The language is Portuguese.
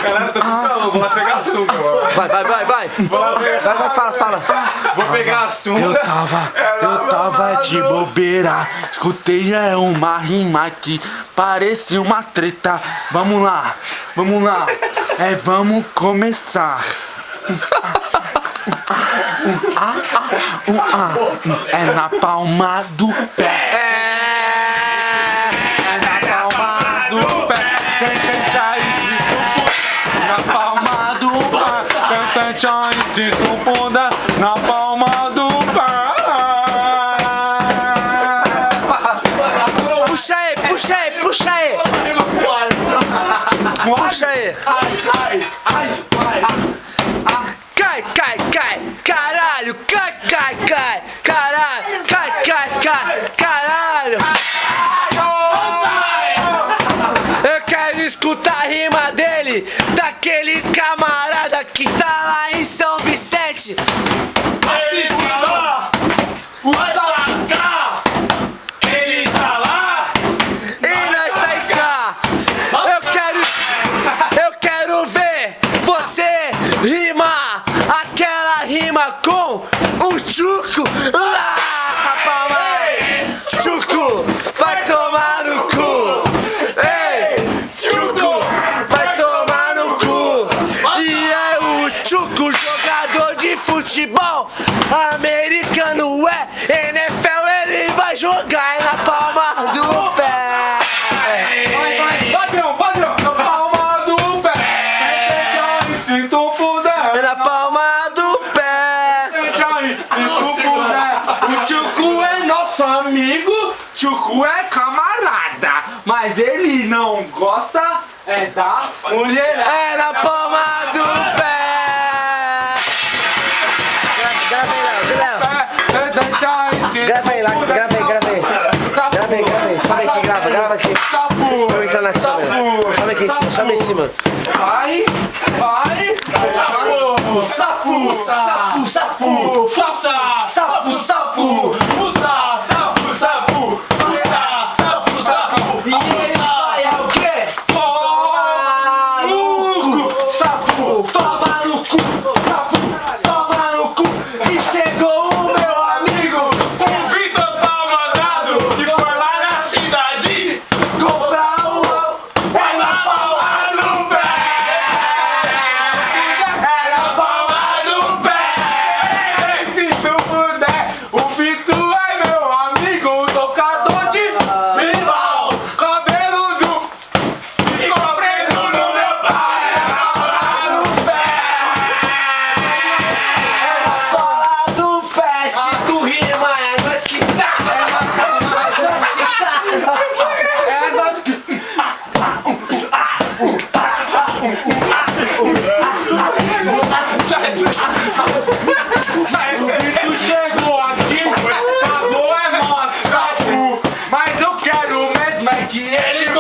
Caralho, tô com calor, vou lá pegar a sunga, mano. Vai. Vou lá pegar. Vai, fala. Vou pegar a sunga. Eu tava de bobeira, escutei uma rima que parecia uma treta. Vamos lá, vamos começar. É na palma do pé. É na palma do pé. Na palma do pé. Na palma do pé. Puxa aí. Puxa aí. Cai, caralho, cai, caralho. Eu quero escutar a rima dele, daquele camarada que tá lá em São Vicente. Ele tá lá. E nós tá em cá. Eu quero ver você rimar aquela rima com o Chuco. Palma aí. Chuco, vai tomar no cu. Ei, Chuco, vai tomar no cu. E é o Chuco, jogador de futebol americano, NFL, ele vai jogar na palma do pé. Padrão, na palma do pé. Sinto o poder. Na palma do pé. O Chuco é nosso amigo, Chuco é camarada, mas ele não gosta da mulher. É na palma do pé. Grava aí, Léo. Grava aí. Grava aqui. Vou entrar na câmera. Sobe aqui em cima. Vai. Safu. E ele vai ao quê? Toma no cu. E chegou o meu amigo. Com Vitor Palmandado, que foi lá na cidade. Comprar Vai na palma do pé. É na palma do pé. Se tu puder, o Vitor é meu amigo, tocador de rival, cabeludo, ficou preso no meu pai. No pé. É na sola do pé. Se tu rima, é nós que tá. Tu chegou aqui, pagou é nosso, mas eu quero mesmo é que ele